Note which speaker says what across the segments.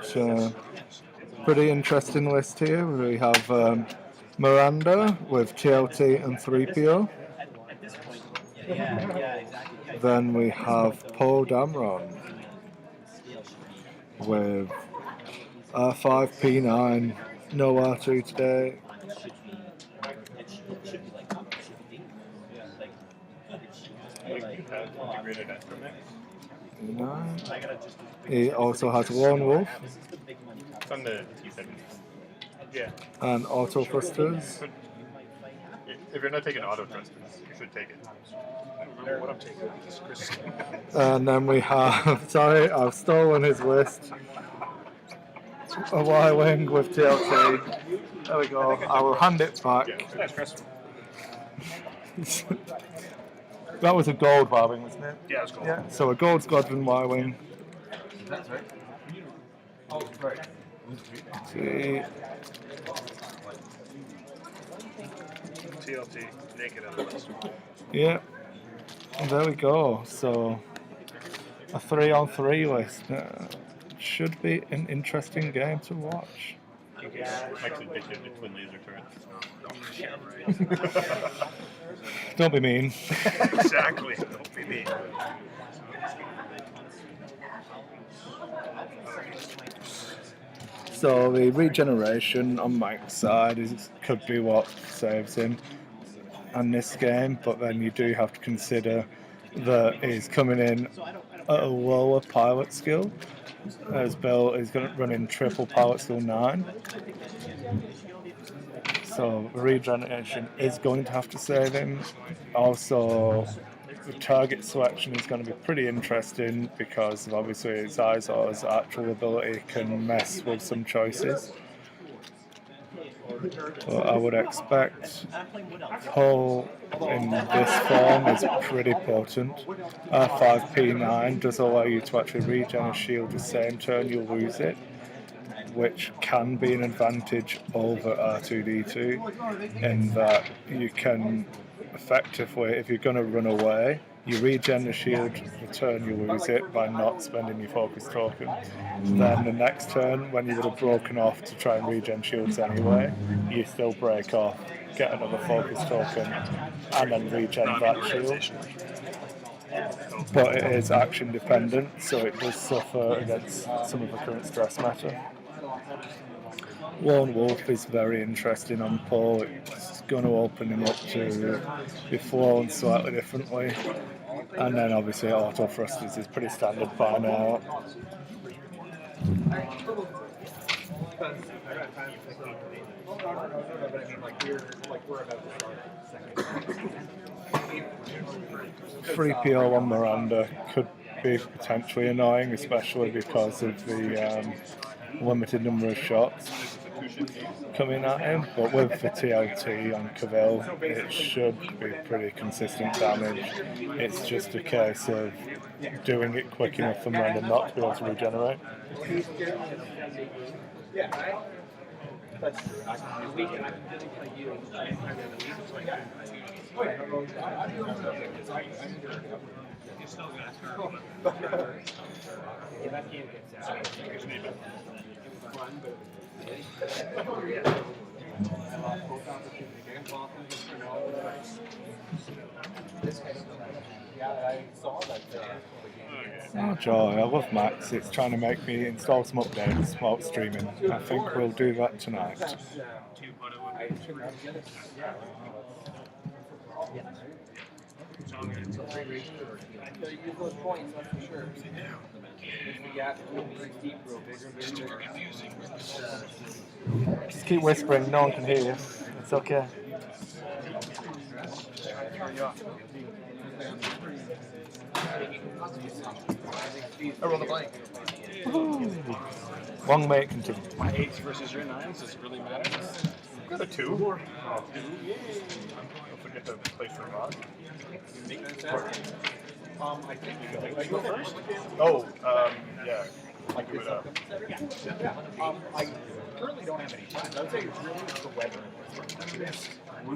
Speaker 1: So, pretty interesting list here. We have Miranda with TLT and 3PO. Then we have Poe Damron with R5, P9, no R2 today. He also has Lone Wolf.
Speaker 2: It's on the T7. Yeah.
Speaker 1: And auto thrusters.
Speaker 2: If you're not taking auto thrusters, you should take it.
Speaker 3: I don't remember what I'm taking.
Speaker 1: And then we have, sorry, I've stolen his list. A Y-Wing with TLT. There we go. I will hand it back. That was a gold Y-Wing, wasn't it?
Speaker 3: Yeah, it was gold.
Speaker 1: Yeah, so a gold Squadron Y-Wing.
Speaker 3: That's right. Oh, right.
Speaker 1: See.
Speaker 3: TLT, naked on the list.
Speaker 1: Yeah. And there we go. So a 3-on-3 list. Should be an interesting game to watch.
Speaker 2: Actually, they did the twin laser turrets.
Speaker 1: Don't be mean.
Speaker 3: Exactly. Don't be mean.
Speaker 1: So the regeneration on Mike's side could be what saves him in this game, but then you do have to consider that he's coming in at a lower pilot skill, as Bill is going to run in triple pilot skill 9. So regeneration is going to have to save him. Also, the target selection is going to be pretty interesting because obviously Xizor's actual ability can mess with some choices. But I would expect Poe in this form is pretty potent. R5P9 does allow you to actually regen a shield the same turn you lose it, which can be an advantage over R2D2 in that you can effectively, if you're going to run away, you regen the shield the turn you lose it by not spending your focus token. Then the next turn, when you would have broken off to try and regen shields anyway, you still break off, get another focus token, and then regen that shield. But it is action dependent, so it does suffer against some of the current stress meta. Lone Wolf is very interesting on Poe. It's going to open him up to be flown slightly differently. And then obviously auto thrusters is pretty standard by now. Free PO on Miranda could be potentially annoying, especially because of the limited number of shots coming at him, but with the TLT on Kavil, it should be pretty consistent damage. It's just a case of doing it quick enough for Miranda not to be able to regenerate. Oh joy, I love Max. It's trying to make me install some updates while streaming. I think we'll do that tonight. Just keep whispering, no one can hear you. It's okay.
Speaker 3: I rolled a blank.
Speaker 1: Long may it continue.
Speaker 3: My 8s versus your 9s, does it really matter?
Speaker 2: I've got a 2. Don't forget to place for mod.
Speaker 3: I think you go first.
Speaker 2: Oh, yeah. I give it up.
Speaker 3: I currently don't have any plans. I would say it's really the weather. I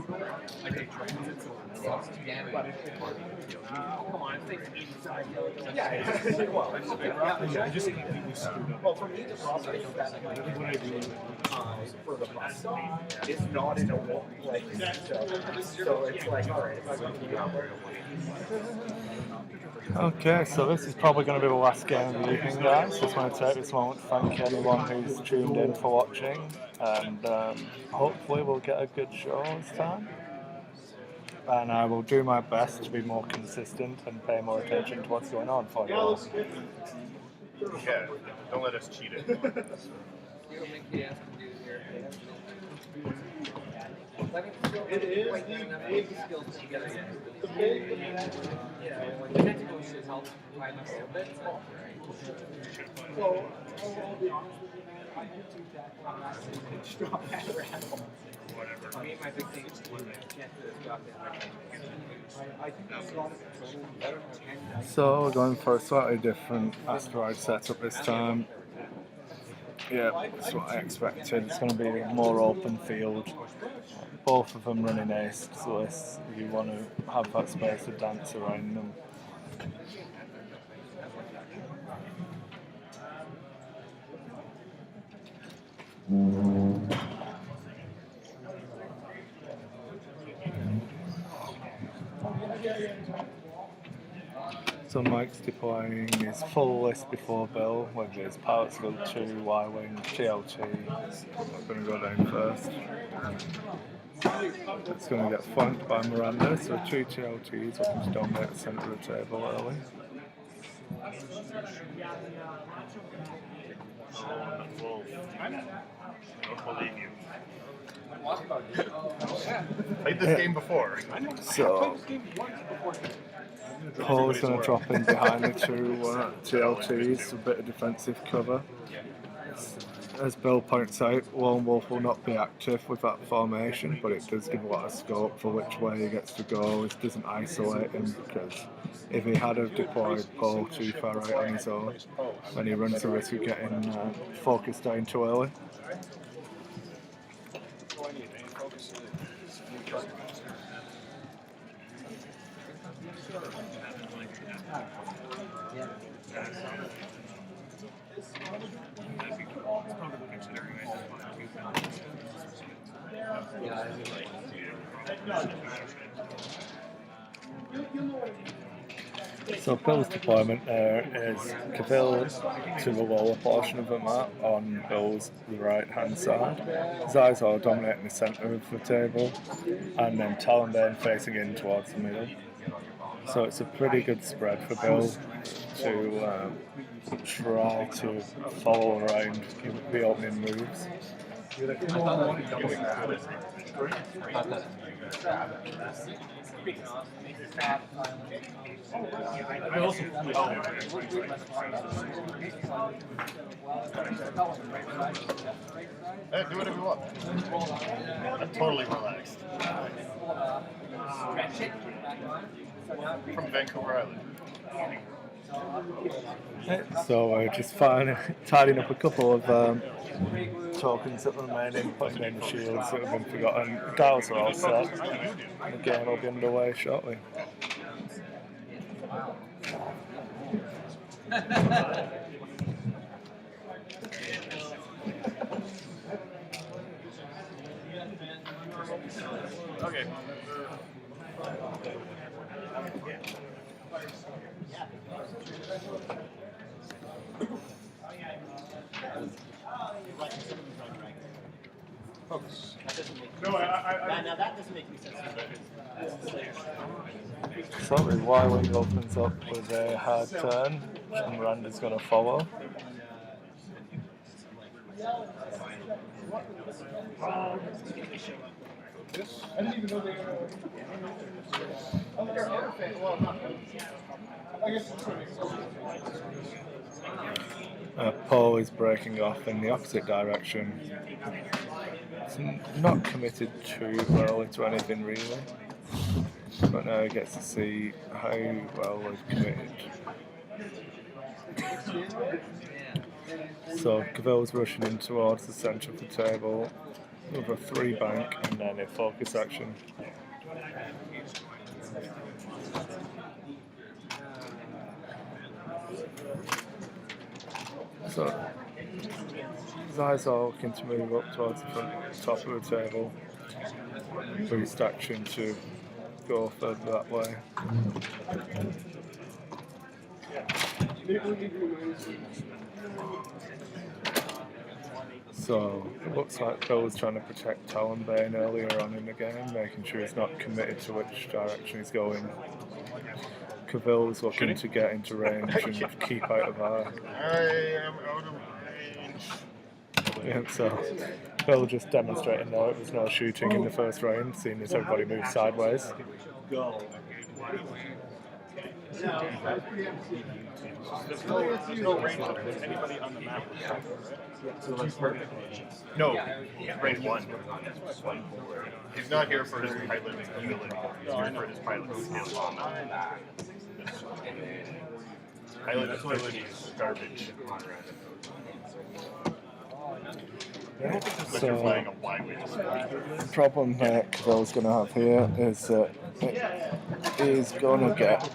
Speaker 3: just completely screwed up. Well, for me, the problem is that when I do for the bus, it's not in a wall place. So it's like, all right, if I want to be out there.
Speaker 1: Okay, so this is probably going to be the last game of the evening, guys. Just want to take this moment to thank anyone who's tuned in for watching, and hopefully we'll get a good show this time. And I will do my best to be more consistent and pay more attention to what's going on for you all.
Speaker 2: Yeah, don't let us cheat it.
Speaker 3: It is.
Speaker 1: So we're going for a slightly different asteroid setup this time. Yeah, that's what I expected. It's going to be a more open field. Both of them running ace, so you want to have that space to dance around them. So Mike's deploying his full list before Bill with his Power Skill 2, Y-Wing, TLT. I'm going to go down first. It's going to get flanked by Miranda, so 2 TLTs looking to dominate the centre of the table early.
Speaker 2: I don't believe you. Played this game before.
Speaker 1: So Poe's going to drop in behind the 2 TLTs, a bit of defensive cover. As Bill points out, Lone Wolf will not be active with that formation, but it does give a lot of scope for which way he gets to go. It doesn't isolate him, because if he had have deployed Poe too far out on his own, then he runs the risk of getting focused down too early. So Bill's deployment there is Kavil to the lower portion of the map on Bill's right hand side, Xizor dominating the centre of the table, and then Talonbane facing in towards the middle. So it's a pretty good spread for Bill to try to follow around the opening moves.
Speaker 2: Hey, do whatever you want. I'm totally relaxed. From Vancouver Island.
Speaker 1: So we're just tidying up a couple of tokens that remain in, putting in shields that have been forgotten. Dials are all set. The game will be underway shortly.
Speaker 2: Okay.
Speaker 4: Now that doesn't make any sense.
Speaker 1: So the Y-Wing opens up with a hard turn, and Miranda's going to follow.
Speaker 3: I didn't even know they
Speaker 1: Poe is breaking off in the opposite direction. It's not committed too early to anything really, but now he gets to see how well they've committed. So Kavil's rushing in towards the centre of the table. with a 3 bank and then a focus action. So Xizor looking to move up towards the top of the table. Boost action to go further that way. So it looks like Bill was trying to protect Talonbane earlier on in the game, making sure he's not committed to which direction he's going. Kavil was looking to get into range and keep out of arc.
Speaker 2: I am out of range.
Speaker 1: Yeah, so Bill just demonstrating there it was no shooting in the first round, seeing as everybody moved sideways.
Speaker 2: There's no range of anybody on the map. No, range 1. He's not here for his pilot ability. He's here for his pilot skill. Pilot ability is garbage. But you're flying a
Speaker 1: The problem that Kavil's going to have here is that he's going to get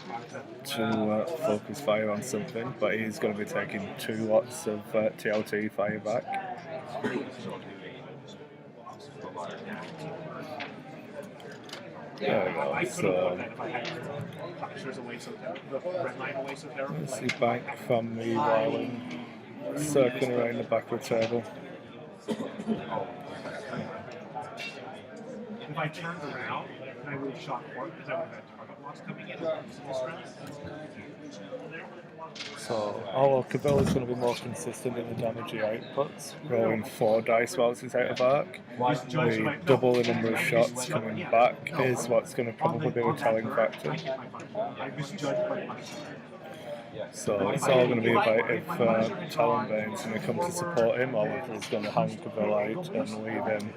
Speaker 1: to focus fire on something, but he's going to be taking 2 lots of TLT fire back. There we go. So let's see bank from the Wyling circling around the back of the table.
Speaker 4: If I turned around and I really shot forward, because I would have had target loss coming in this round.
Speaker 1: So, although Kavil is going to be more consistent in the damage he outputs, rolling 4 dice whilst he's out of arc, the double the number of shots coming back is what's going to probably be the telling factor. So it's all going to be about if Talonbane's going to come to support him or whether he's going to hang Kavil out and leave him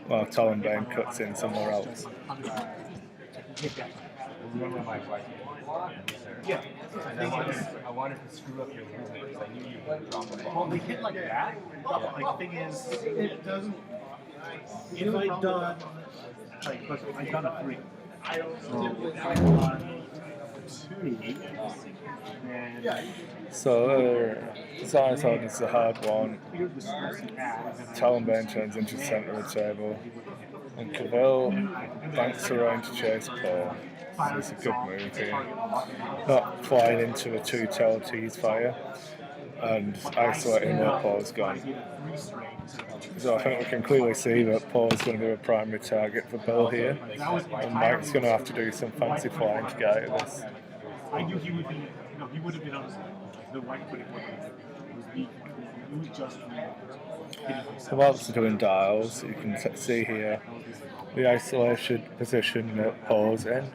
Speaker 1: while Talonbane cuts in somewhere else.
Speaker 4: Yeah.
Speaker 5: I wanted to screw up your movement because I knew you would drop the ball.
Speaker 4: Well, they hit like that. Like the thing is, it doesn't. If I'd done, like, but I'd done a 3. So if I'd done 2, then.
Speaker 1: So Xizor is the hard one. Talonbane turns into the centre of the table, and Kavil banks around to chase Poe. So it's a good move here. Not flying into the 2 TLT's fire and isolating where Poe's gone. So I think we can clearly see that Poe's going to be a primary target for Bill here, and Mike's going to have to do some fancy flying to get out of this.
Speaker 4: I knew he would be, he would have been on the right foot. He was just.
Speaker 1: So whilst they're doing dials, you can see here the isolation position that Poe's in.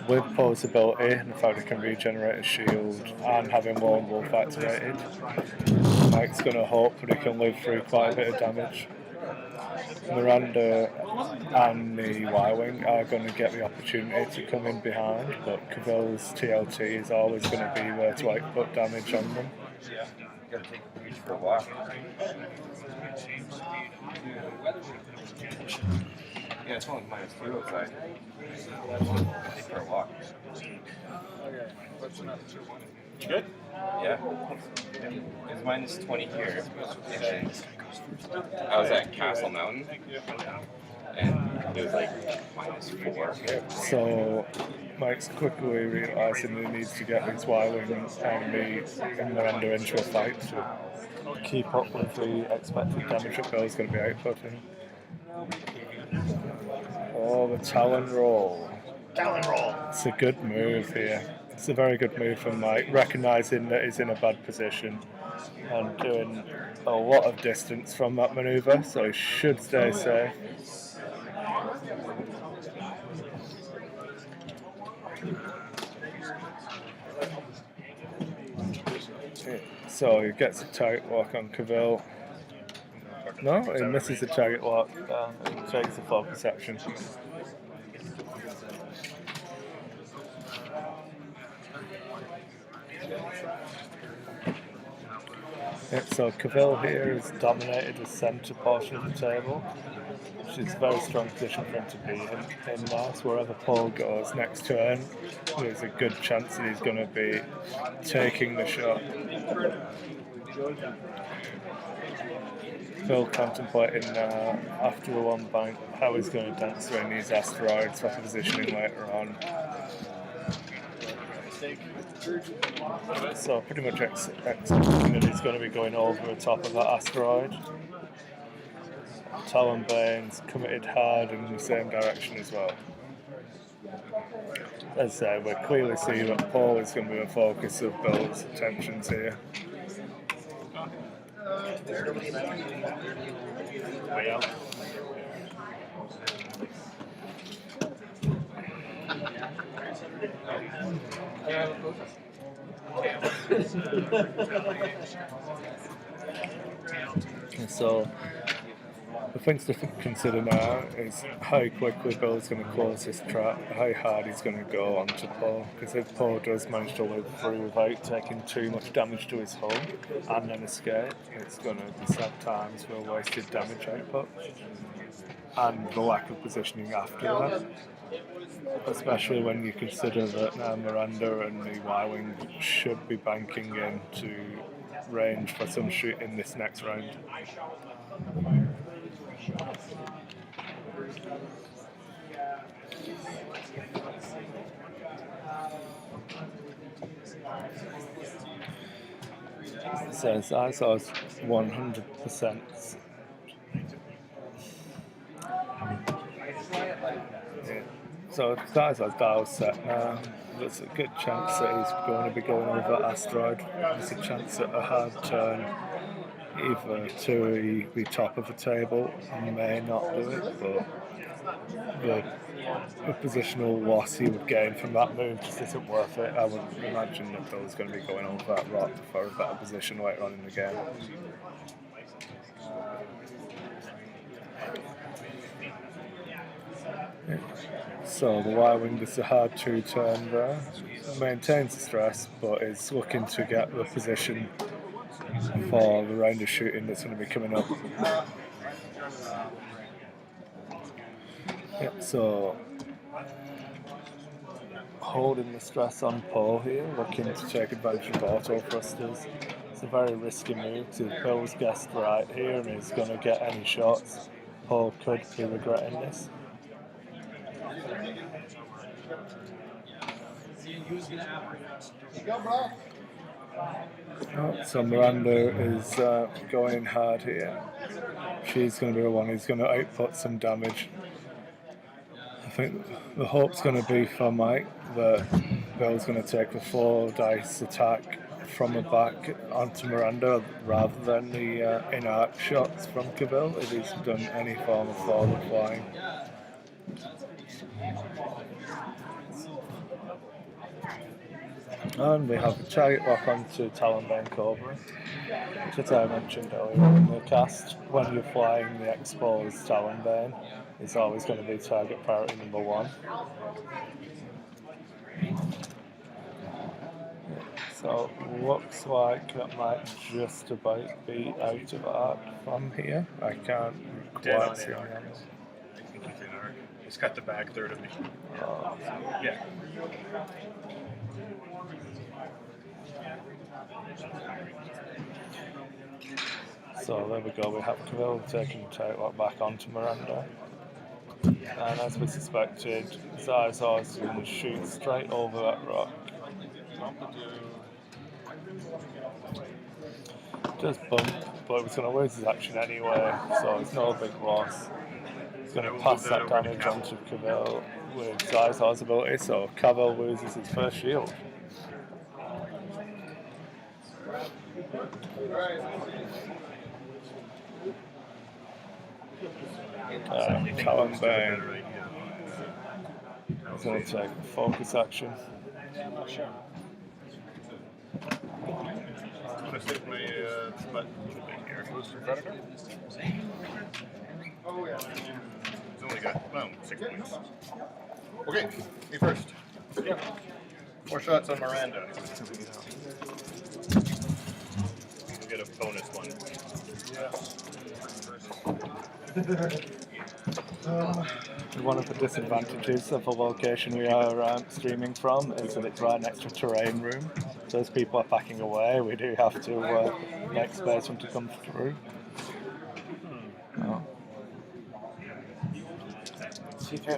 Speaker 1: With Poe's ability and the fact he can regenerate his shield and having Lone Wolf activated, Mike's going to hope that he can live through quite a bit of damage. Miranda and the Y-Wing are going to get the opportunity to come in behind, but Kavil's TLT is always going to be there to put damage on them.
Speaker 5: Yeah, you gotta take the beach for a walk. Yeah, it's only -2 outside. Take for a walk.
Speaker 2: You good?
Speaker 5: Yeah. It's -20 here. And I was at Castle Mountain. And it was like -4.
Speaker 1: So Mike's quickly realising that he needs to get these Y-Wing and Miranda into a fight to keep up with the expected damage that Bill's going to be outputting. Oh, the Talon roll.
Speaker 2: Talon roll.
Speaker 1: It's a good move here. It's a very good move from Mike, recognising that he's in a bad position and doing a lot of distance from that manoeuvre, so he should stay safe. So he gets a target lock on Kavil. No, he misses the target lock and takes the focus action. So Kavil here has dominated the centre portion of the table. which is a very strong position for him to be in now. So wherever Poe goes next turn, there's a good chance that he's going to be taking the shot. Still contemplating after the one bank how he's going to dance around these asteroids for positioning later on. So pretty much expecting that he's going to be going over the top of that asteroid. Talonbane's committed hard in the same direction as well. As I say, we clearly see that Poe is going to be the focus of Bill's attentions here.
Speaker 2: Way out.
Speaker 1: So the things to consider now is how quickly Bill's going to close this trap, how hard he's going to go onto Poe, because if Poe does manage to live through without taking too much damage to his hull and then escape, it's going to be sad times for wasted damage output and the lack of positioning after that. Especially when you consider that now Miranda and the Y-Wing should be banking into range for some shoot in this next round. So Xizor's 100%. So Xizor's dial set now. There's a good chance that he's going to be going over that asteroid. There's a chance that a hard turn either to the top of the table may not do it, but the positional loss he would gain from that move just isn't worth it. I would imagine that Bill's going to be going over that rock for a better position later on in the game. Yeah. So the Y-Wing does a hard 2-turn there, maintains the stress, but is looking to get the position for the round of shooting that's going to be coming up. Yep, so holding the stress on Poe here, looking to take advantage of auto thrusters. It's a very risky move because if Bill's guessed right here and he's going to get any shots, Poe could be regretting this. So Miranda is going hard here. She's going to be the one who's going to output some damage. I think the hope's going to be for Mike that Bill's going to take the 4 dice attack from the back onto Miranda rather than the in-arc shots from Kavil if he's done any form of forward flying. And we have a target lock onto Talonbane Cobra, which as I mentioned earlier in the cast, when you're flying the exposed Talonbane, it's always going to be target priority number 1. So looks like that might just about be out of arc from here. I can't quite see
Speaker 2: I think he's in arc. He's cut the back third of me. Yeah.
Speaker 1: So there we go, we have Kavil taking the takeout back onto Miranda. And as we suspected, Xizor's going to shoot straight over that rock. Just bump, but he's going to lose his action anyway, so it's no big loss. He's going to pass that damage onto Kavil with Xizor's ability, so Kavil loses his first shield. Talonbane is going to take focus action.
Speaker 2: I'm going to stick my spot here. Predator? Oh, yeah. It's only got, 6 points. Okay, me first. 4 shots on Miranda. We'll get a bonus one. Yeah.
Speaker 1: One of the disadvantages of the location we are streaming from is that it's right next to a terrain room. So as people are packing away, we do have to make space for them to come through. Oh.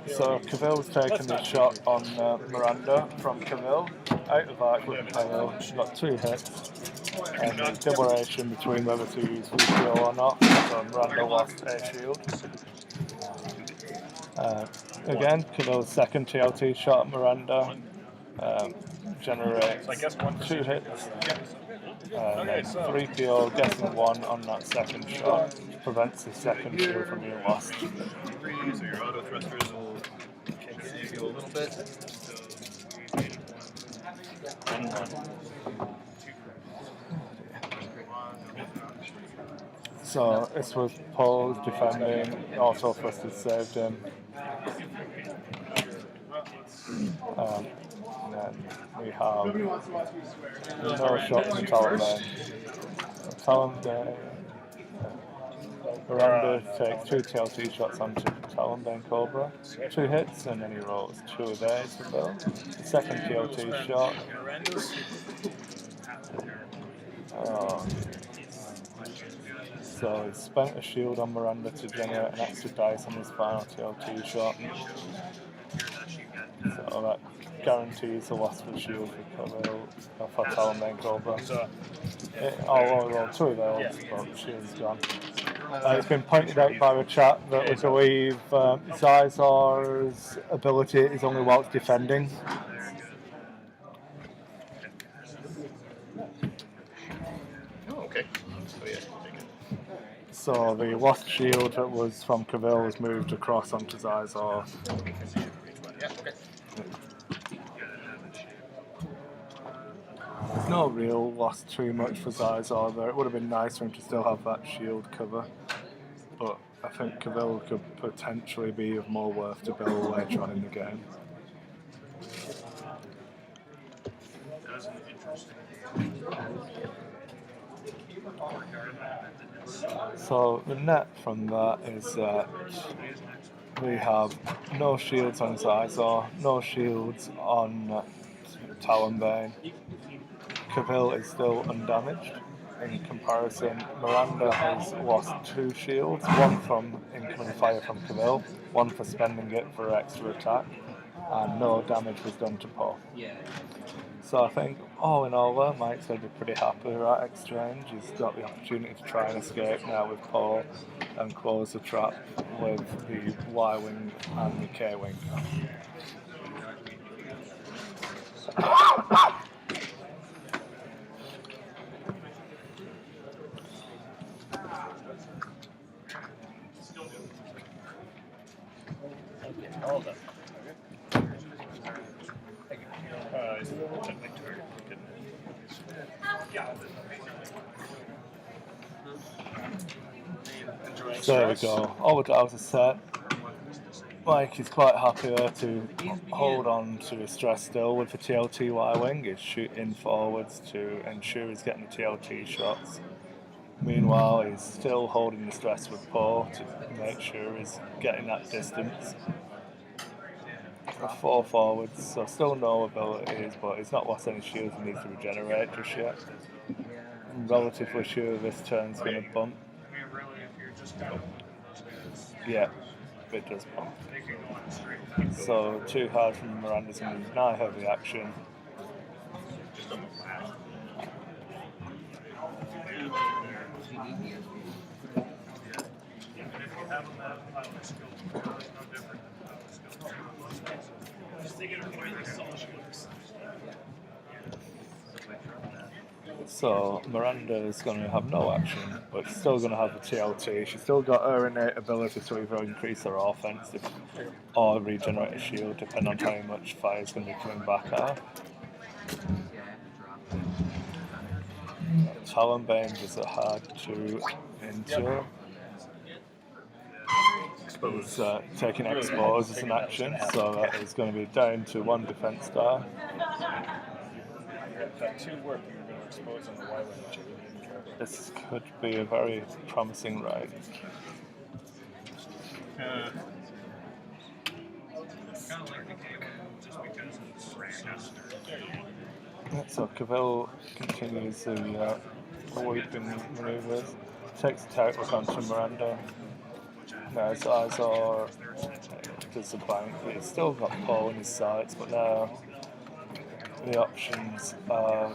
Speaker 1: So Kavil's taken the shot on Miranda from Kavil. Out of arc with Kavil, she got 2 hits. And the deliberation between whether to use refuel or not, so Miranda lost a shield. Again, Kavil's second TLT shot at Miranda generates 2 hits. And then 3 PO, guessing 1 on that second shot, prevents the second shield from being lost.
Speaker 2: So your auto thrusters will save you a little bit.
Speaker 1: So this was Poe's defending, auto thrusters saved him. And then we have no shot from Talonbane. Talonbane. Miranda takes 2 TLT shots onto Talonbane Cobra, 2 hits, and then he rolls 2 of theirs for Bill. The second TLT shot. So he spent a shield on Miranda to generate an extra dice on his final TLT shot. So that guarantees the loss of the shield for Talonbane Cobra. Well, 2 of those, but the shield's gone. It's been pointed out by the chat that we believe Xizor's ability is only whilst defending.
Speaker 2: Oh, okay. So yeah, take it.
Speaker 1: So the lost shield that was from Kavil was moved across onto Xizor.
Speaker 2: Yeah, okay.
Speaker 1: There's no real loss too much for Xizor there. It would have been nice for him to still have that shield cover. But I think Kavil could potentially be of more worth to Bill later on in the game. So the net from that is that we have no shields on Xizor, no shields on Talonbane. Kavil is still undamaged. In comparison, Miranda has lost 2 shields, one from incoming fire from Kavil, one for spending it for extra attack, and no damage was done to Poe. So I think, all in all, Mike's going to be pretty happy with that exchange. He's got the opportunity to try and escape now with Poe and close the trap with the Y-Wing and the K-Wing.
Speaker 2: All of them.
Speaker 1: There we go. All the dials are set. Mike is quite happy there to hold on to his stress still with the TLT Y-Wing. He's shooting forwards to ensure he's getting the TLT shots. Meanwhile, he's still holding the stress with Poe to make sure he's getting that distance. 4 forwards, so still no abilities, but he's not lost any shields and needs to regenerate just yet. I'm relatively sure this turn's going to bump. Yeah, it does bump. So 2 hard from Miranda's going to deny heavy action. So Miranda is going to have no action, but she's still going to have the TLT. She's still got her innate ability to either increase her offense or regenerate a shield, depending on how much fire is going to be coming back at her. Talonbane is a hard to endure. He's taking expose as an action, so that is going to be down to 1 defense die. This could be a very promising ride. So Kavil continues the weeping maneuvers, takes the tight look onto Miranda. Now his eyes are does the bank. He's still got Poe in his sights, but now the options are,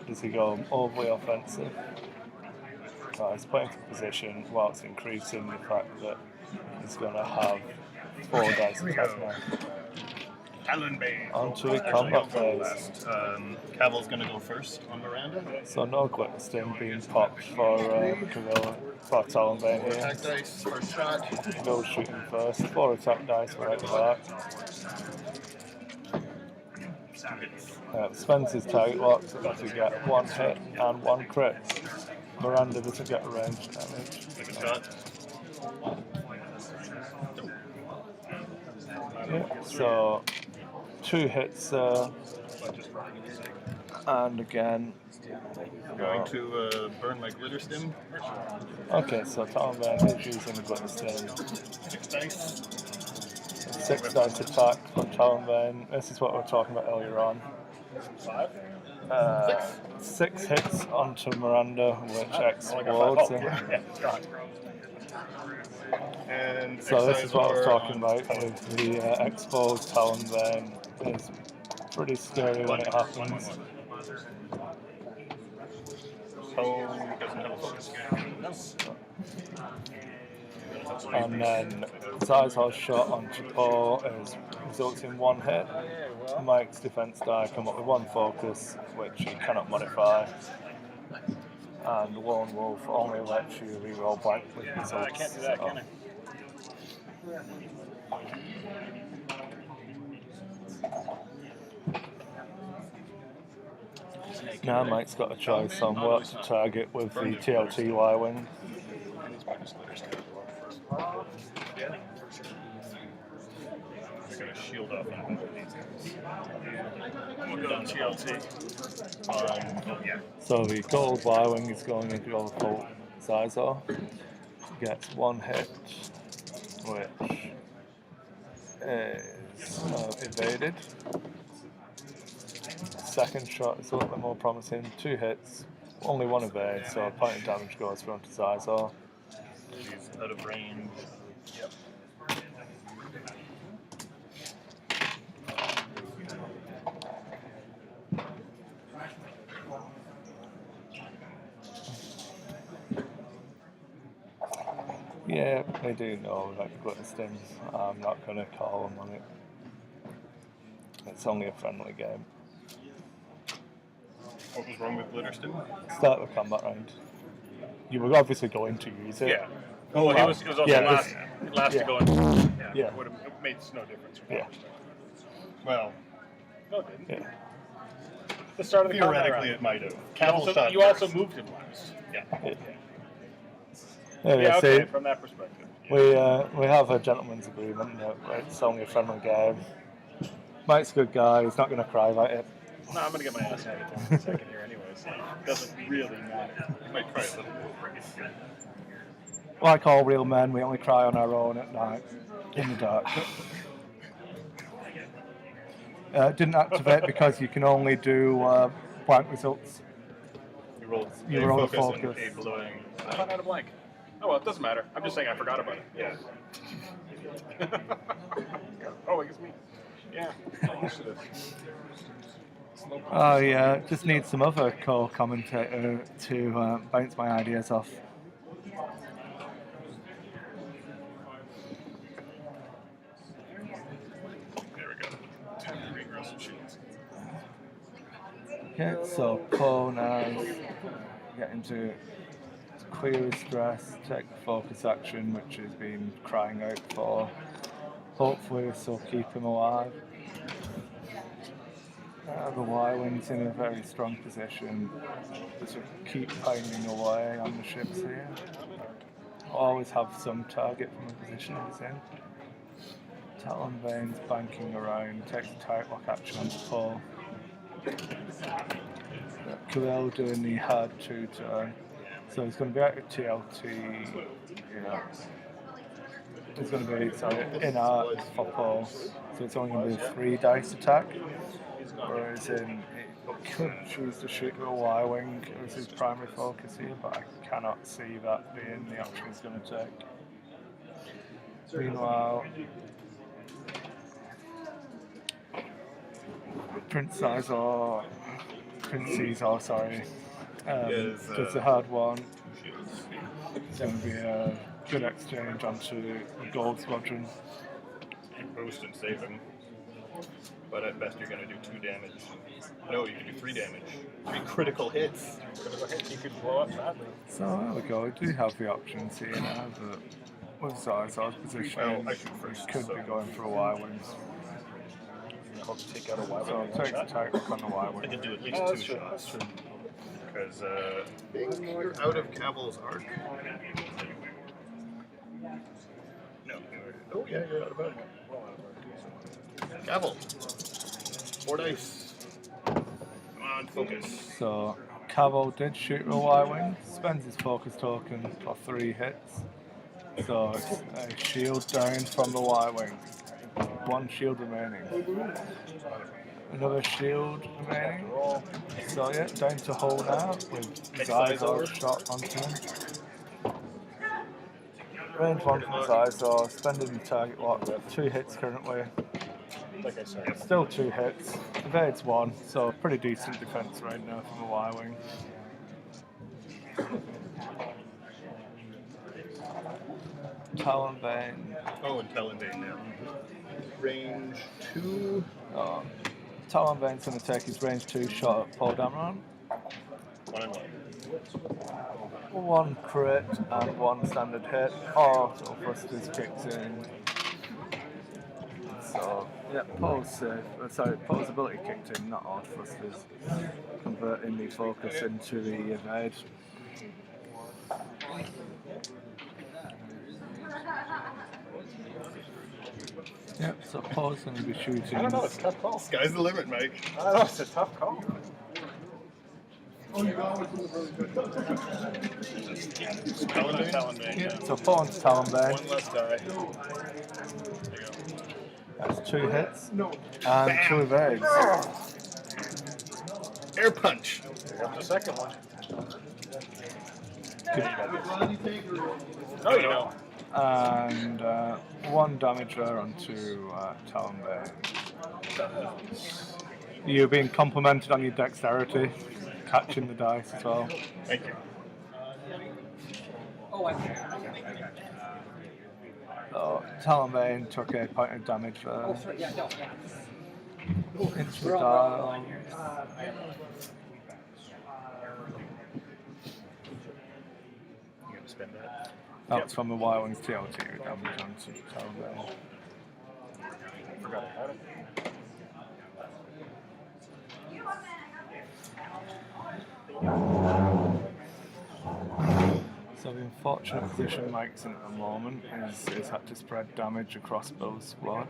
Speaker 1: does he go overly offensive? So he's putting into position whilst increasing the fact that he's going to have 4 dice attack now.
Speaker 2: Talonbane.
Speaker 1: Onto the combat phase.
Speaker 2: Kavil's going to go first on Miranda.
Speaker 1: So no Gliterstim being popped for Kavil, for Talonbane here.
Speaker 2: Attack dice, first shot.
Speaker 1: Kavil's shooting first, 4 attack dice right at the back. Spends his target lock to get 1 hit and 1 crit. Miranda doesn't get range damage.
Speaker 2: Second shot.
Speaker 1: Yeah, so 2 hits and again.
Speaker 2: Going to burn my Gliterstim.
Speaker 1: Okay, so Talonbane is using the Gliterstim.
Speaker 2: 6 dice.
Speaker 1: 6 dice attack for Talonbane. This is what we were talking about earlier on.
Speaker 2: 5.
Speaker 1: 6 hits onto Miranda, which explodes.
Speaker 2: Oh, yeah. And
Speaker 1: So this is what I was
Speaker 2: Xizor
Speaker 1: talking
Speaker 2: on
Speaker 1: about
Speaker 2: Poe.
Speaker 1: with the exposed Talonbane. It's pretty scary when it happens.
Speaker 2: Poe doesn't have a focus.
Speaker 1: And then Xizor's shot onto Poe results in 1 hit. Mike's defense die come up with 1 focus, which he cannot modify. And Lone Wolf only lets you reroll blank with results.
Speaker 2: I can't do that, can I?
Speaker 1: Now Mike's got a choice on what to target with the TLT Y-Wing.
Speaker 2: They're going to shield up. We'll go TLT. Yeah.
Speaker 1: So the gold Y-Wing is going into the full Xizor. Gets 1 hit, which is evaded. Second shot is a little bit more promising. 2 hits, only 1 evade, so a point of damage goes through onto Xizor.
Speaker 2: He's out of range. Yep.
Speaker 1: Yeah, they do know about the Gliterstim. I'm not going to call them on it. It's only a friendly game.
Speaker 2: What was wrong with Gliterstim?
Speaker 1: Start the combat round. You were obviously going to use it.
Speaker 2: Yeah. Oh, well, it was also
Speaker 1: yeah,
Speaker 2: last
Speaker 1: yeah.
Speaker 2: to go in.
Speaker 1: Yeah.
Speaker 2: It made no difference.
Speaker 1: Yeah.
Speaker 2: Well, no, it didn't.
Speaker 1: Yeah.
Speaker 2: The start of the theoretically, it might have. Kavil shot
Speaker 6: You also
Speaker 2: first.
Speaker 6: moved him last.
Speaker 2: Yeah.
Speaker 1: Anyway,
Speaker 6: Yeah, okay,
Speaker 1: see,
Speaker 6: from that perspective.
Speaker 1: we have a gentleman's agreement that it's only a friendly game. Mike's a good guy, he's not going to cry about it.
Speaker 6: No, I'm going to get my ass handed to him in a second here anyway, so it doesn't really matter.
Speaker 2: You might try a little bit.
Speaker 1: Like all real men, we only cry on our own at night, in the dark. Didn't activate because you can only do blank results.
Speaker 2: You rolled
Speaker 1: a
Speaker 2: focus and
Speaker 1: focus.
Speaker 2: a blowing.
Speaker 6: I found out a blank. Oh, well, it doesn't matter. I'm just saying I forgot about it.
Speaker 2: Yeah.
Speaker 6: Oh, I guess me. Yeah. I should have.
Speaker 1: Oh yeah, just need some other co-commentator to bounce my ideas off.
Speaker 2: There we go. 10 green Russell shields.
Speaker 1: Okay, so Poe now getting to clear his stress, take the focus action, which he's been crying out for. Hopefully this will keep him alive. The Y-Wing's in a very strong position to keep pounding away on the ships here. Always have some target from the position he's in. Talonbane's banking around, takes a tight lock action on Poe. Kavil doing the hard 2 turn. So he's going to be out of TLT. Yeah. is going to be in art for Poe, so it's only going to be a 3 dice attack. Whereas it could choose to shoot with a Y-Wing as his primary focus here, but I cannot see that being the option he's going to take. Meanwhile, Prince Xizor, does the hard one. It's going to be a good exchange onto a gold squadron.
Speaker 2: You boost and save him. But at best you're going to do 2 damage. No, you can do 3 damage. 3 critical hits.
Speaker 6: Critical hit, he could blow up badly.
Speaker 1: So there we go, we do have the options here now, but with Xizor's position,
Speaker 2: Well, I shoot first,
Speaker 1: could
Speaker 2: so-
Speaker 1: be going for a Y-Wing.
Speaker 6: I'll take out a wild
Speaker 1: So it takes attack on the
Speaker 2: I
Speaker 1: Y-Wing.
Speaker 2: can do at least
Speaker 6: Oh,
Speaker 2: 2
Speaker 6: that's true,
Speaker 2: shots.
Speaker 6: that's true.
Speaker 2: Because you're out of Kavil's arc. No, oh yeah, you're out of arc. Kavil. 4 dice. Come on, focus.
Speaker 1: So Kavil did shoot a Y-Wing, spends his focus token for 3 hits. So it's a shield down from the Y-Wing. 1 shield remaining. Another shield remaining. So yeah, down to hull now with Xizor shot onto him. Range 1 from Xizor, spending the target lock, 2 hits currently.
Speaker 6: Like I said,
Speaker 1: Still 2 hits, evades 1, so pretty decent defense right now from the Y-Wing. Talonbane.
Speaker 2: Oh, and Talonbane now. Range 2.
Speaker 1: Talonbane's going to take his range 2 shot at Poe Damron.
Speaker 2: 1 and 1.
Speaker 1: 1 crit and 1 standard hit. Auto thrusters kicks in. So, yeah, Poe's safe. Poe's ability kicked in, not auto thrusters. Converting the focus into the evade. Yep, so Poe's going to be shooting.
Speaker 6: I don't know, it's a tough call.
Speaker 2: Sky's the limit, Mike.
Speaker 6: I don't know, it's a tough call.
Speaker 2: Talonbane?
Speaker 1: Yeah, so Poe onto Talonbane.
Speaker 2: 1 less die. There you go.
Speaker 1: That's 2 hits and 2 evades.
Speaker 2: Air punch.
Speaker 6: Up the second one.
Speaker 2: Oh, you know.
Speaker 1: And 1 damage there onto Talonbane. You're being complimented on your dexterity, catching the dice as well.
Speaker 2: Thank you.
Speaker 1: So Talonbane took a point of damage there. Into the dial.
Speaker 2: You gonna spend that?
Speaker 1: That's from the Y-Wing's TLT damage onto Talonbane.
Speaker 6: Forgot I had it.
Speaker 1: So the unfortunate position Mike's in at the moment is he's had to spread damage across both squad.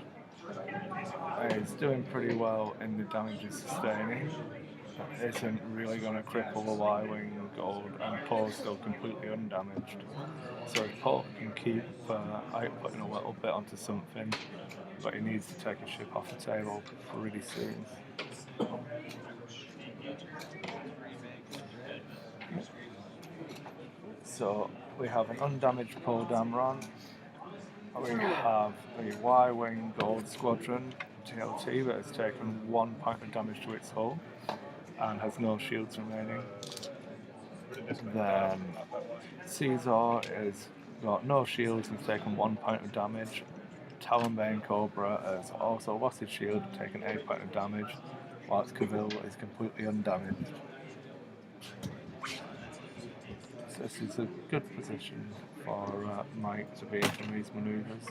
Speaker 1: He's doing pretty well in the damage he's sustaining. It isn't really going to cripple the Y-Wing gold, and Poe's still completely undamaged. So if Poe can keep outputting a little bit onto something, but he needs to take his ship off the table really soon. So we have an undamaged Poe Damron. We have a Y-Wing Gold Squadron TLT that has taken 1 point of damage to its hull and has no shields remaining. Then Xizor has got no shields and taken 1 point of damage. Talonbane Cobra has also lost his shield and taken 8 point of damage, whilst Kavil is completely undamaged. So this is a good position for Mike to be in from these manoeuvres.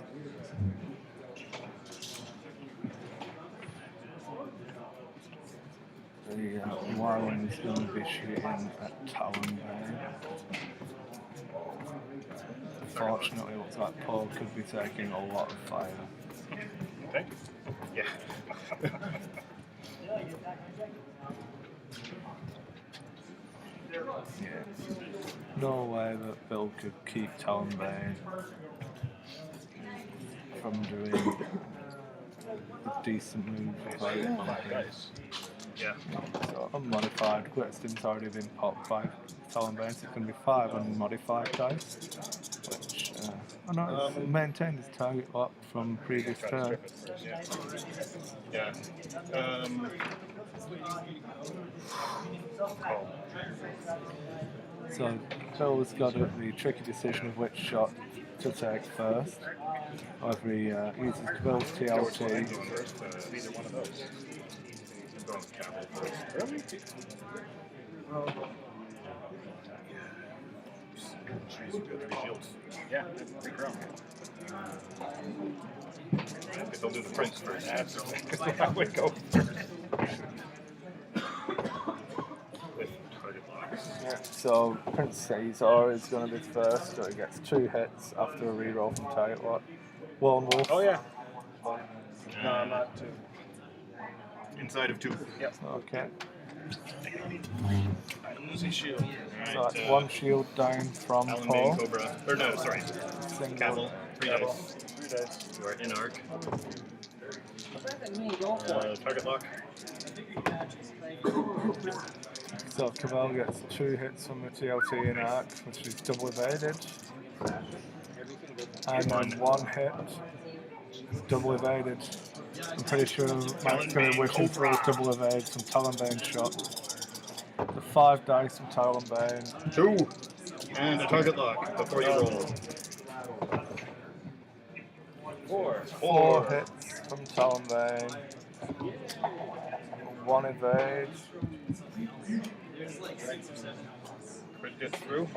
Speaker 1: The Y-Wing is going to be shooting at Talonbane. Unfortunately, it looks like Poe could be taking a lot of fire.
Speaker 2: Okay. Yeah.
Speaker 1: Yeah. No way that Bill could keep Talonbane. from doing a decent move without it.
Speaker 6: 5 dice.
Speaker 2: Yeah.
Speaker 1: So unmodified, Gliterstim's already been popped by Talonbane, so it's going to be 5 unmodified dice, which I know it's maintained its target lock from previous
Speaker 6: Try to
Speaker 1: turn.
Speaker 6: strip it first, yeah.
Speaker 2: Yeah.
Speaker 1: So Bill's got the tricky decision of which shot to take first. Whether he uses Bill's TLT.
Speaker 6: First, either one of those.
Speaker 2: I'm going with Kavil first.
Speaker 6: Really?
Speaker 2: She's got 3 shields.
Speaker 6: Yeah, 3 chrome.
Speaker 2: If they'll do the prince first.
Speaker 6: That's I would go first.
Speaker 2: With target locks.
Speaker 1: So Prince Xizor is going to be first, so he gets 2 hits after a reroll from target lock. Lone Wolf.
Speaker 6: Oh yeah. No, I'm not too.
Speaker 2: Inside of 2.
Speaker 6: Yep.
Speaker 1: Okay.
Speaker 6: Losing shield.
Speaker 1: So that's 1 shield down from
Speaker 2: Talonbane,
Speaker 1: Poe.
Speaker 2: Cobra. Or no, sorry.
Speaker 1: Single.
Speaker 2: Kavil. 3 dice.
Speaker 6: 3 dice.
Speaker 2: You are in arc. Target lock.
Speaker 1: So Kavil gets 2 hits from the TLT in arc, which is double evaded. And then 1 hit, double evaded. I'm pretty sure Mike's going to be wishing for a double evade from Talonbane shot. The 5 dice from Talonbane.
Speaker 2: 2. And a target lock before you roll.
Speaker 1: 4 hits from Talonbane. 1 evade.
Speaker 2: Crit gets through.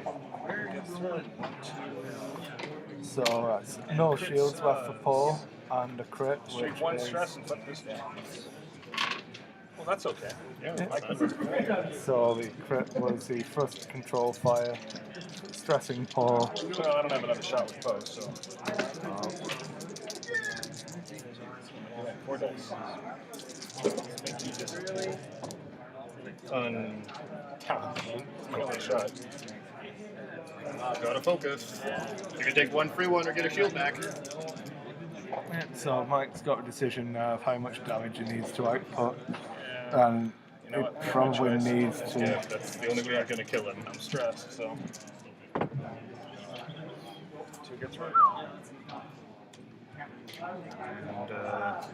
Speaker 1: So that's no shields left for Poe and a crit, which
Speaker 6: Take 1
Speaker 1: is
Speaker 6: stress and flip this down. Well, that's okay.
Speaker 2: Yeah,
Speaker 1: Yeah.
Speaker 2: that's fine.
Speaker 1: so the crit was the first control fire, stressing Poe.
Speaker 6: Well, I don't have another shot with Poe, so. 4 dice.
Speaker 2: Okay, shot. Gotta focus. You can take 1 free one or get a shield back.
Speaker 1: Yeah, so Mike's got a decision now of how much damage he needs to output, and
Speaker 6: You know
Speaker 1: it
Speaker 6: what?
Speaker 1: probably
Speaker 6: No choice.
Speaker 1: needs to.
Speaker 2: Yeah, that's the only way I'm gonna kill him.
Speaker 6: I'm stressed, so. 2 gets right.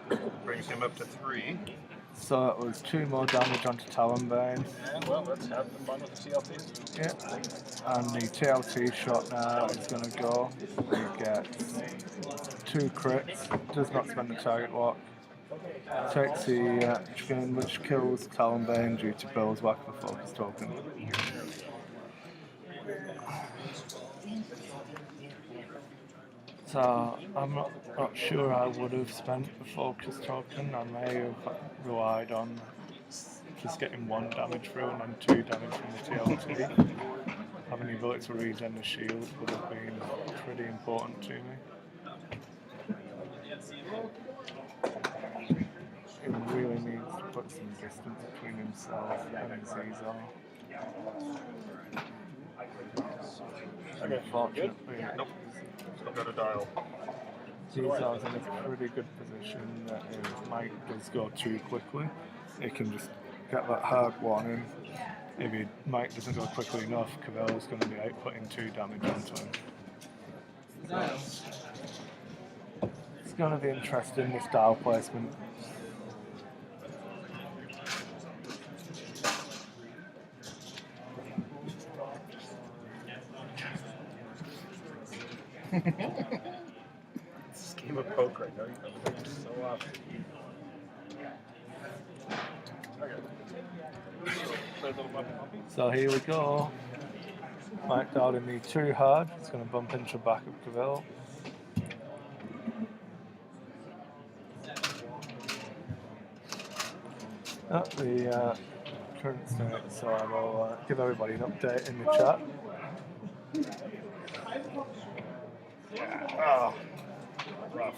Speaker 2: And brings him up to 3.
Speaker 1: So it was 2 more damage onto Talonbane.
Speaker 6: And well, let's have the fun with the TLTs.
Speaker 1: Yeah, and the TLT shot now is going to go. He gets 2 crits, does not spend the target lock. Takes the action, which kills Talonbane due to Bill's whack of a focus token. So I'm not sure I would have spent the focus token. I may have relied on just getting 1 damage through and then 2 damage from the TLT. Having the ability to regen the shield would have been pretty important to me. He really needs to put some distance between himself and Xizor.
Speaker 6: Okay,
Speaker 1: Unfortunately,
Speaker 2: Nope. Still got a dial.
Speaker 1: Xizor's in a pretty good position that if Mike does go too quickly, he can just get that hard warning. If Mike doesn't go quickly enough, Kavil's going to be outputting 2 damage onto him. It's going to be interesting, this dial placement.
Speaker 6: This game of poker right now, you play so often. Okay. Play a little bumpy bumpy.
Speaker 1: So here we go. Mike dialed in the 2 hard. It's going to bump into the back of Kavil. At the current state, so I will give everybody an update in the chat.
Speaker 2: Oh, rough.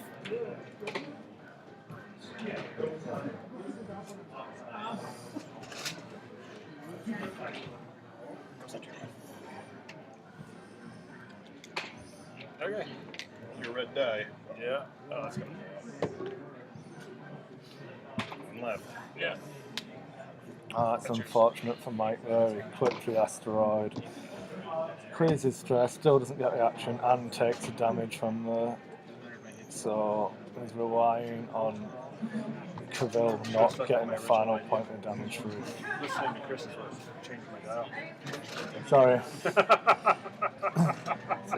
Speaker 6: Okay.
Speaker 2: Your red die. Yeah. Oh, that's gonna fail. One left. Yeah.
Speaker 1: That's unfortunate for Mike there. He clipped the asteroid. Clears his stress, still doesn't get the action, and takes the damage from there. So he's relying on Kavil not getting the final point of damage through.
Speaker 6: Listening to Chris's voice changed my dial.
Speaker 1: Sorry.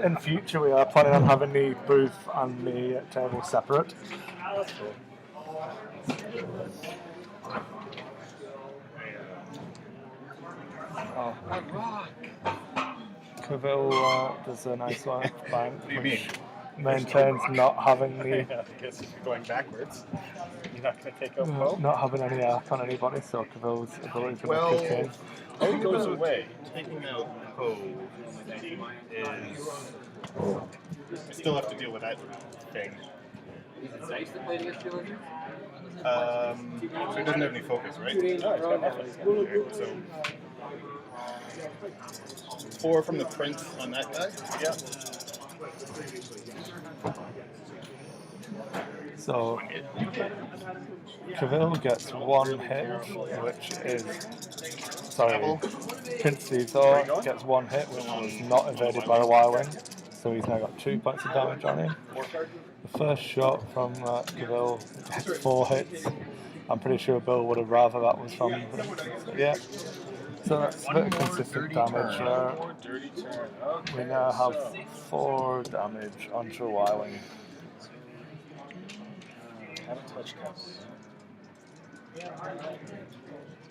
Speaker 1: In future, we are planning on having the booth and the table separate.
Speaker 6: That's cool.
Speaker 1: Oh. Kavil does a nice one. Bank,
Speaker 2: What do you mean?
Speaker 1: maintains not having the
Speaker 6: Yeah, I guess if you're going backwards, you're not going to take out Poe.
Speaker 1: not having any arc on anybody, so Kavil's ability to
Speaker 2: Well,
Speaker 1: kick in.
Speaker 6: Poe goes away.
Speaker 2: Taking out Poe is. I still have to deal with that thing. So he doesn't have any focus, right?
Speaker 6: No, he's got nothing.
Speaker 2: Okay, so 4 from the prince on that guy.
Speaker 6: Yeah.
Speaker 1: So Kavil gets 1 hit, which is Prince Xizor gets 1 hit, which was not evaded by the Y-Wing. So he's now got 2 points of damage on him. The first shot from Kavil gets 4 hits. I'm pretty sure Bill would have rather that was from him. Yeah. So that's a bit of consistent damage there.
Speaker 6: Dirty turn. Okay,
Speaker 1: We now have 4 damage onto a Y-Wing.
Speaker 6: Haven't touched cuts.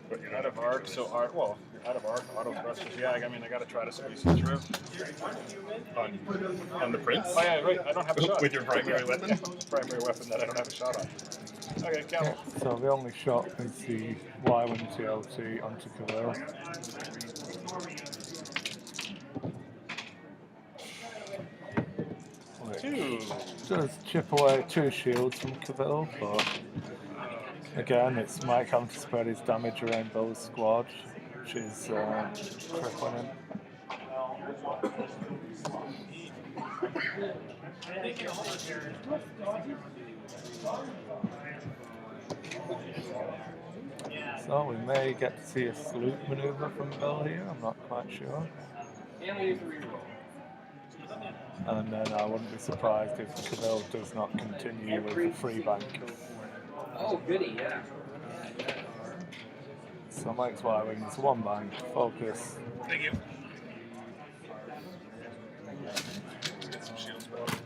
Speaker 6: But you're out of arc, so arc. Well, you're out of arc. Auto thrusters. Yeah, I mean, I got to try to squeeze it through.
Speaker 2: On the prince?
Speaker 6: Oh yeah, right. I don't have a shot.
Speaker 2: With your primary weapon?
Speaker 6: Primary weapon that I don't have a shot on. Okay, Kavil.
Speaker 1: So the only shot is the Y-Wing TLT onto Kavil. Which does chip away 2 shields from Kavil, but again, it's Mike having to spread his damage around Bill's squad, which is crippling him. So we may get to see a salute maneuver from Bill here, I'm not quite sure. And then I wouldn't be surprised if Kavil does not continue with the free bank.
Speaker 7: Oh, goody, yeah.
Speaker 1: So Mike's Y-Wings, 1 bank, focus.
Speaker 2: Thank you.
Speaker 6: Get some shields back.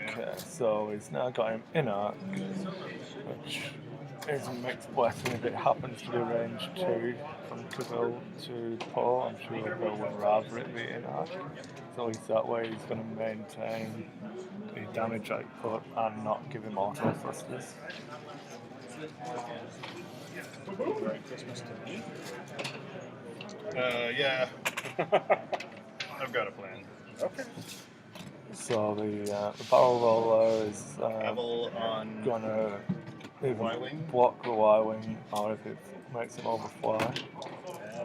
Speaker 1: Okay, so he's now got him in arc, which is a mixed blessing if it happens to be range 2 from Kavil to Poe. I'm sure Bill would rather it be in arc. So he's that way he's going to maintain the damage output and not give him auto thrusters.
Speaker 6: Merry Christmas to me.
Speaker 2: Yeah. I've got a plan.
Speaker 6: Okay.
Speaker 1: So the barrel roller is
Speaker 2: Kavil on
Speaker 1: gonna either
Speaker 2: Y-Wing?
Speaker 1: block the Y-Wing or if it makes him overfly.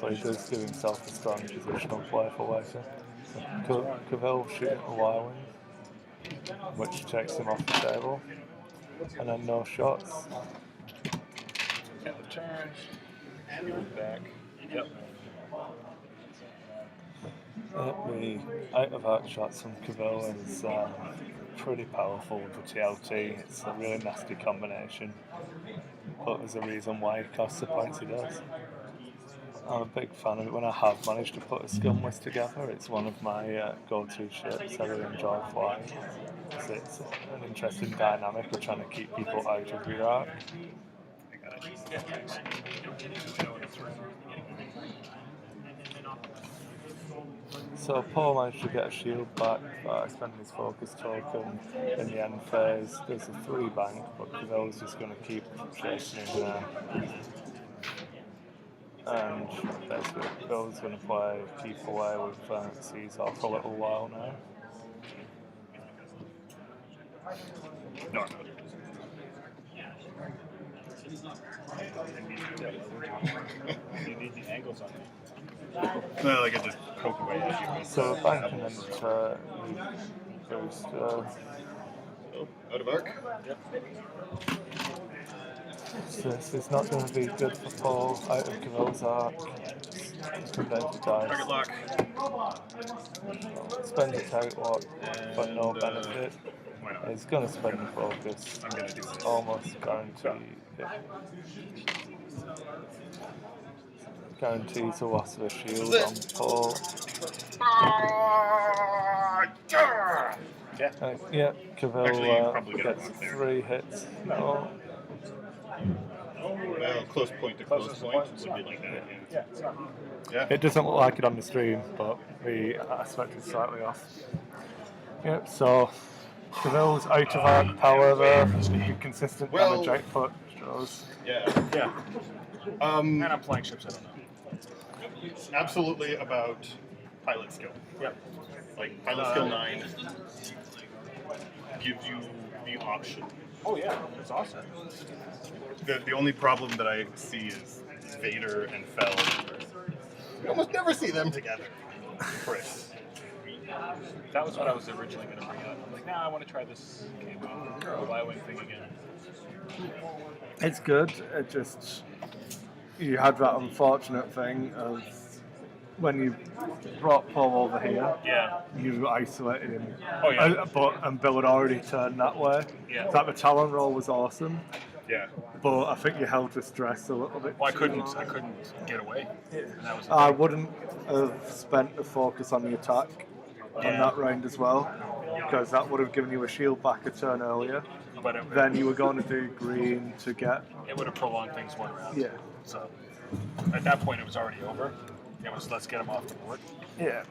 Speaker 1: But he does give himself a strong positional play for later. So Kavil shooting the Y-Wing, which takes him off the table. And then no shots.
Speaker 6: End the turn. Give it back. Yep.
Speaker 1: The out of arc shots from Kavil is pretty powerful with the TLT. It's a really nasty combination, but there's a reason why he costs the points he does. I'm a big fan of it. When I have managed to put a Scum List together, it's one of my go-to ships. I really enjoy flying. It's an interesting dynamic of trying to keep people out of your arc. So Poe managed to get a shield back by spending his focus token in the end phase. There's a 3 bank, but Kavil's just going to keep chasing him there. And basically Bill's going to play keep away with Xizor for a little while now.
Speaker 2: No, I'm not.
Speaker 6: You need the angles on me. No, like I just poke away at you.
Speaker 1: So banking into boost.
Speaker 6: Oh, out of arc? Yep.
Speaker 1: So this is not going to be good for Poe out of Kavil's arc. Condensed
Speaker 6: Target
Speaker 1: dice.
Speaker 6: lock.
Speaker 1: Spend it out what, but no
Speaker 6: And,
Speaker 1: benefit.
Speaker 6: Why not?
Speaker 1: He's going to spend the focus.
Speaker 6: I'm gonna do this.
Speaker 1: Almost guaranteed. Yeah. Guarantees a loss of a shield on Poe.
Speaker 6: Yeah.
Speaker 1: Yeah, Kavil
Speaker 6: Actually, you probably get a
Speaker 1: gets
Speaker 6: block there.
Speaker 1: 3 hits. No.
Speaker 6: Well, close point to close point would be like that. Yeah. Yeah.
Speaker 1: It doesn't look like it on the stream, but the aspect is slightly off. Yep, so Kavil's out of arc power there. Consistent damage output shows.
Speaker 6: Yeah. Yeah. And I'm flying ships, I don't know. Absolutely about pilot skill. Yep. Like pilot skill 9 gives you the option. Oh yeah, that's awesome. The only problem that I see is Vader and Fel. You almost never see them together. Chris. That was what I was originally going to bring up. I'm like, nah, I want to try this Y-Wing thing again.
Speaker 1: It's good, it just... You had that unfortunate thing of when you brought Poe over here, you isolated him.
Speaker 6: Oh, yeah.
Speaker 1: And Bill had already turned that way.
Speaker 6: Yeah.
Speaker 1: That the Talon roll was awesome.
Speaker 6: Yeah.
Speaker 1: But I think you held the stress a little bit.
Speaker 6: Well, I couldn't get away.
Speaker 1: Yeah.
Speaker 6: And that was
Speaker 1: I wouldn't have spent the focus on the attack on that round as well, because that would have given you a shield back a turn earlier.
Speaker 6: But
Speaker 1: then you were going to do green to get...
Speaker 6: It would have prolonged things one round.
Speaker 1: Yeah.
Speaker 6: So at that point, it was already over. It was let's get him off the board.
Speaker 1: Yeah.